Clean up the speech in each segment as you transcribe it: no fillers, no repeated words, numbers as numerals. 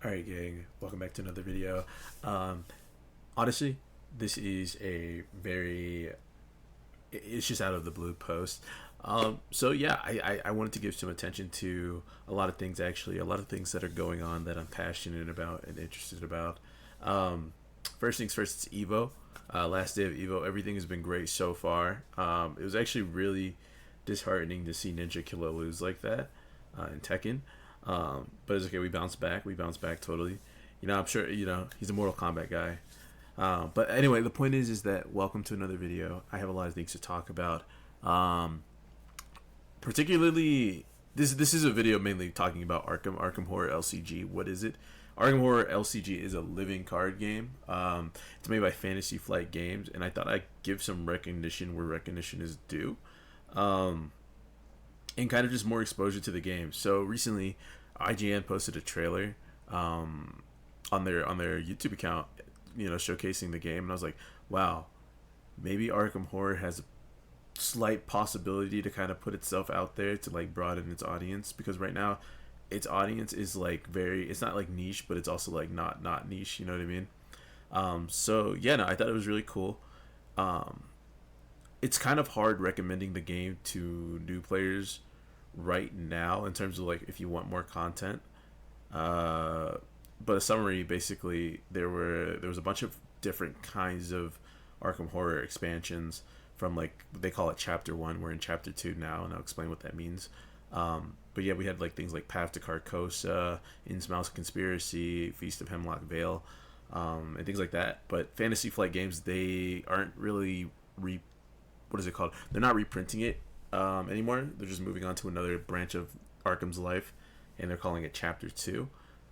Alright, gang, welcome back to another video. Um, Honestly, this is a very, it's just out of the blue post. So yeah, I wanted to give some attention to a lot of things, actually, a lot of things that are going on that I'm passionate about and interested about. Um, First things first, it's Evo. Last day of Evo, everything has been great so far. It was actually really disheartening to see Ninja Killa lose like that in Tekken. But it's okay. We bounced back. We bounced back totally. I'm sure. He's a Mortal Kombat guy. But anyway, the point is that welcome to another video. I have a lot of things to talk about. Particularly, this is a video mainly talking about Arkham Horror LCG. What is it? Arkham Horror LCG is a living card game. It's made by Fantasy Flight Games, and I thought I'd give some recognition where recognition is due. And kind of just more exposure to the game. So recently, IGN posted a trailer on their YouTube account, showcasing the game, and I was like, wow, maybe Arkham Horror has a slight possibility to kind of put itself out there to like broaden its audience, because right now its audience is like it's not like niche, but it's also like not niche. You know what I mean? So yeah, no, I thought it was really cool. It's kind of hard recommending the game to new players right now in terms of like if you want more content. But a summary, basically, there was a bunch of different kinds of Arkham Horror expansions from, like, they call it Chapter 1. We're in Chapter 2 now, and I'll explain what that means. But yeah, we had like things like Path to Carcosa, Innsmouth's Conspiracy, Feast of Hemlock Vale, and things like that. But Fantasy Flight Games, they aren't really what is it called? They're not reprinting it anymore. They're just moving on to another branch of Arkham's life, and they're calling it Chapter 2.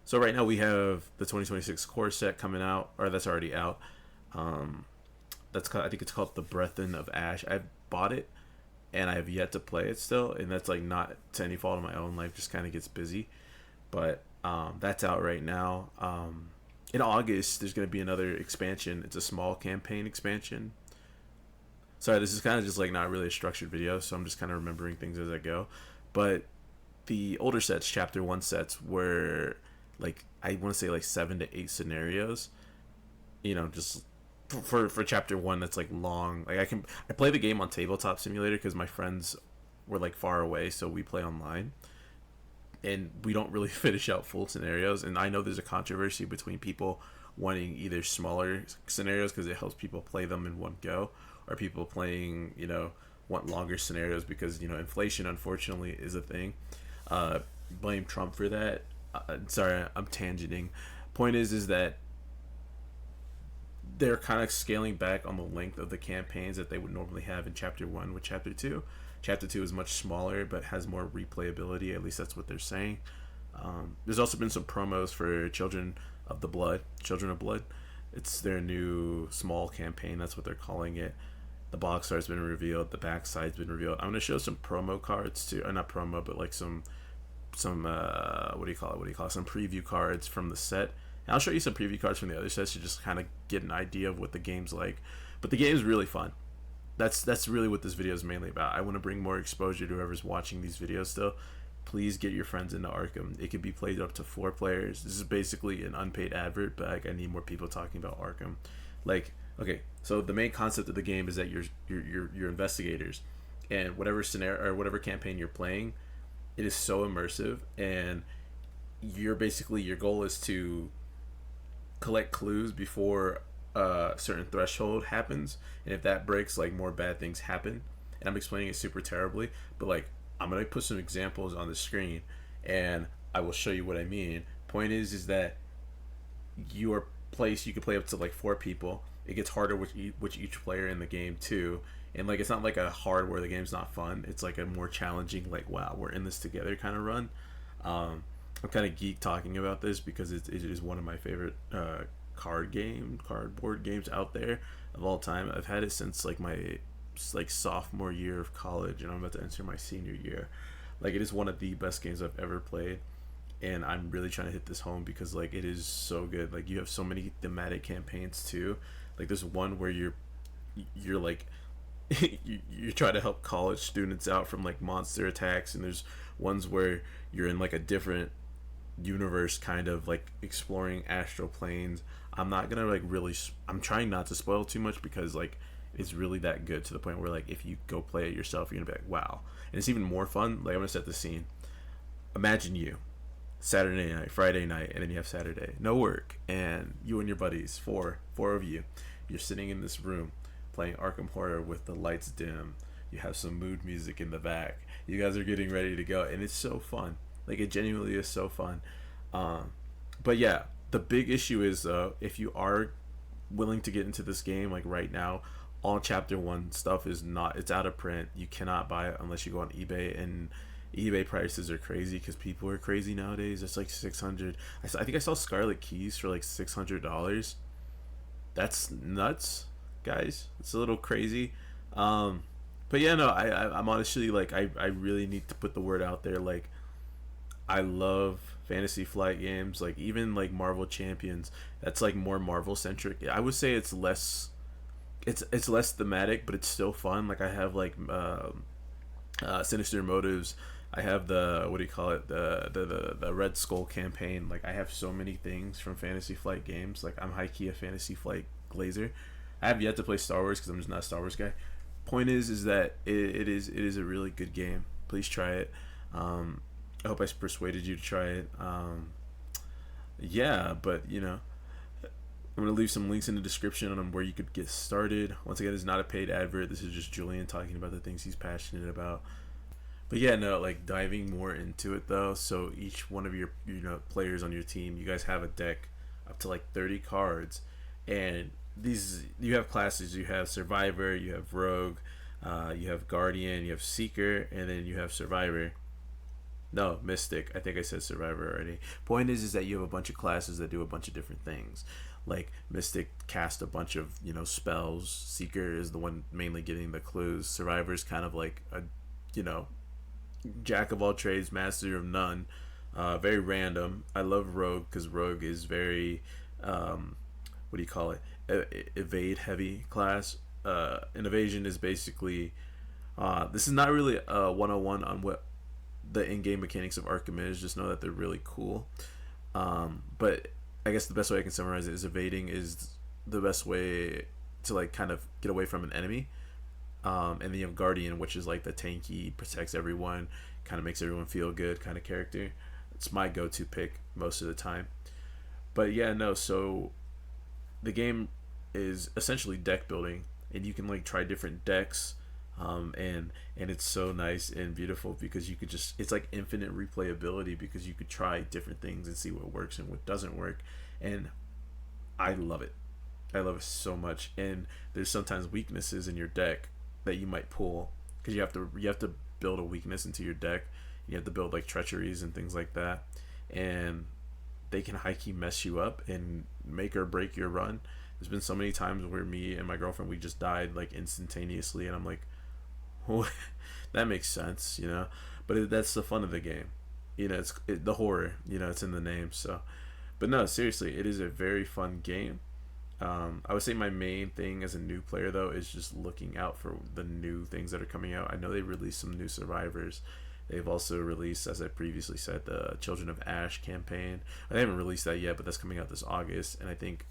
So right now we have the 2026 core set coming out, or that's already out. I think it's called The Breathin' of Ash. I've bought it, and I have yet to play it still, and that's like not to any fault of my own. Life just kind of gets busy, but that's out right now. In August, there's going to be another expansion. It's a small campaign expansion. Sorry, this is kind of just like not really a structured video, so I'm just kind of remembering things as I go. But the older sets, Chapter 1 sets, were like, I want to say like 7 to 8 scenarios. Just for Chapter 1, that's like long. Like I play the game on Tabletop Simulator because my friends were like far away, so we play online. And we don't really finish out full scenarios. And I know there's a controversy between people wanting either smaller scenarios because it helps people play them in one go, or people playing, want longer scenarios because, inflation, unfortunately, is a thing. Blame Trump for that. Sorry, I'm tangenting. Point is that they're kind of scaling back on the length of the campaigns that they would normally have in Chapter 1 with Chapter 2. Chapter 2 is much smaller but has more replayability, at least that's what they're saying. There's also been some promos for Children of Blood. It's their new small campaign, that's what they're calling it. The box art's been revealed, the backside's been revealed. I'm going to show some promo cards too, or not promo, but like some some preview cards from the set. And I'll show you some preview cards from the other sets to just kind of get an idea of what the game's like. But the game's really fun. That's really what this video is mainly about. I want to bring more exposure to whoever's watching these videos still. Please get your friends into Arkham. It can be played up to 4 players. This is basically an unpaid advert, but like, I need more people talking about Arkham. Like, okay, so the main concept of the game is that you're investigators, and whatever scenario or whatever campaign you're playing, it is so immersive, and your goal is to collect clues before a certain threshold happens, and if that breaks, like, more bad things happen. And I'm explaining it super terribly, but like, I'm gonna put some examples on the screen and I will show you what I mean. Point is that you can play up to like 4 people. It gets harder with each player in the game too, and like, it's not like a hard where the game's not fun. It's like a more challenging, like, wow, we're in this together kind of run. I'm kind of geek talking about this because it is one of my favorite cardboard games out there of all time. I've had it since like my sophomore year of college, and I'm about to enter my senior year. Like, it is one of the best games I've ever played, and I'm really trying to hit this home because like, it is so good. Like, you have so many thematic campaigns too. Like, there's one where you're like you try to help college students out from like monster attacks, and there's ones where you're in like a different universe, kind of like exploring astral planes. I'm not gonna like really. I'm trying not to spoil too much because like it's really that good to the point where like if you go play it yourself, you're gonna be like, wow. And it's even more fun. Like I'm gonna set the scene. Imagine you Saturday night, Friday night, and then you have Saturday, no work, and you and your buddies, four of you, you're sitting in this room playing Arkham Horror with the lights dim. You have some mood music in the back. You guys are getting ready to go, and it's so fun. Like it genuinely is so fun. But yeah, the big issue is if you are willing to get into this game, like right now, all chapter one stuff is not. It's out of print. You cannot buy it unless you go on eBay, and eBay prices are crazy because people are crazy nowadays. It's like 600. I think I saw Scarlet Keys for like $600. That's nuts, guys. It's a little crazy. But yeah, no, I'm honestly like I really need to put the word out there. Like I love Fantasy Flight games, like even like Marvel Champions. That's like more Marvel centric. I would say it's less. It's less thematic, but it's still fun. Like I have like Sinister Motives. I have the what do you call it, the Red Skull campaign. Like I have so many things from Fantasy Flight games. Like I'm high key a Fantasy Flight glazer. I have yet to play Star Wars because I'm just not a Star Wars guy. Point is that it is a really good game. Please try it. I hope I persuaded you to try it. Yeah, but you know, I'm gonna leave some links in the description on where you could get started. Once again, this is not a paid advert. This is just Julian talking about the things he's passionate about. But yeah, no, like diving more into it though. So each one of your players on your team, you guys have a deck up to like 30 cards, and these you have classes. You have Survivor, you have Rogue, you have Guardian, you have Seeker, and then you have Survivor. No, Mystic. I think I said Survivor already. Point is that you have a bunch of classes that do a bunch of different things. Like Mystic cast a bunch of spells. Seeker is the one mainly getting the clues. Survivor is kind of like a jack of all trades, master of none. Very random. I love Rogue because Rogue is very what do you call it? Evade heavy class. An evasion is basically this is not really a 101 on what the in-game mechanics of Arkham is. Just know that they're really cool. But I guess the best way I can summarize it is evading is the best way to like kind of get away from an enemy. And then you have Guardian, which is like the tanky, protects everyone, kind of makes everyone feel good kind of character. It's my go-to pick most of the time. But yeah, no, so the game is essentially deck building, and you can like try different decks. And it's so nice and beautiful because you could just it's like infinite replayability because you could try different things and see what works and what doesn't work, and I love it. I love it so much. And there's sometimes weaknesses in your deck that you might pull because you have to build a weakness into your deck. You have to build like treacheries and things like that, and they can high key mess you up and make or break your run. There's been so many times where me and my girlfriend we just died like instantaneously, and I'm like, well, that makes sense, But that's the fun of the game, the horror, it's in the name. So, but no, seriously, it is a very fun game. I would say my main thing as a new player though is just looking out for the new things that are coming out. I know they released some new Survivors. They've also released, as I previously said, the Children of Ash campaign. They haven't released that yet, but that's coming out this August. And I think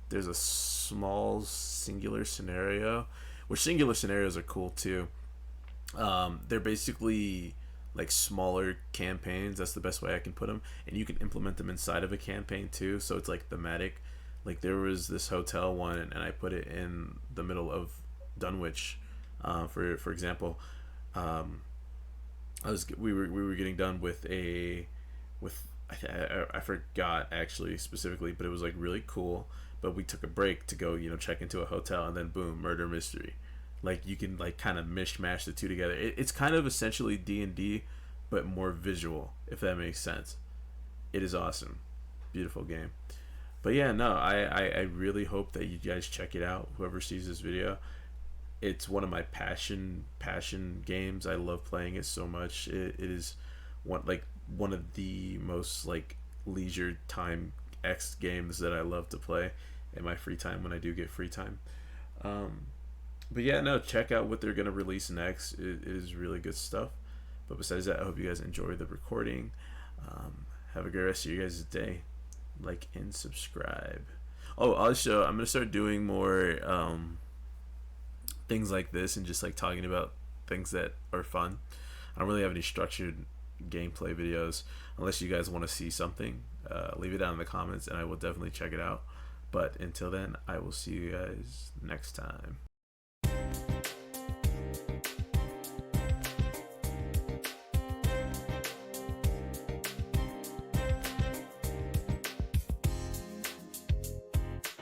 there's a small singular scenario, which singular scenarios are cool too. They're basically like smaller campaigns. That's the best way I can put them. And you can implement them inside of a campaign too. So it's like thematic. Like there was this hotel one, and I put it in the middle of Dunwich. For example, we were getting done with I forgot actually specifically, but it was like really cool. But we took a break to go check into a hotel, and then boom, murder mystery. Like you can like kind of mishmash the two together. It's kind of essentially D&D, but more visual, if that makes sense. It is awesome, beautiful game. But yeah, no, I really hope that you guys check it out. Whoever sees this video, it's one of my passion games. I love playing it so much. It is one of the most like leisure time X games that I love to play in my free time when I do get free time. But yeah, no, check out what they're gonna release next. It is really good stuff. But besides that, I hope you guys enjoy the recording. Have a good rest of your guys' day. Like and subscribe. Oh, also, I'm gonna start doing more things like this and just like talking about things that are fun. I don't really have any structured gameplay videos unless you guys want to see something. Leave it down in the comments and I will definitely check it out. But until then, I will see you guys next time.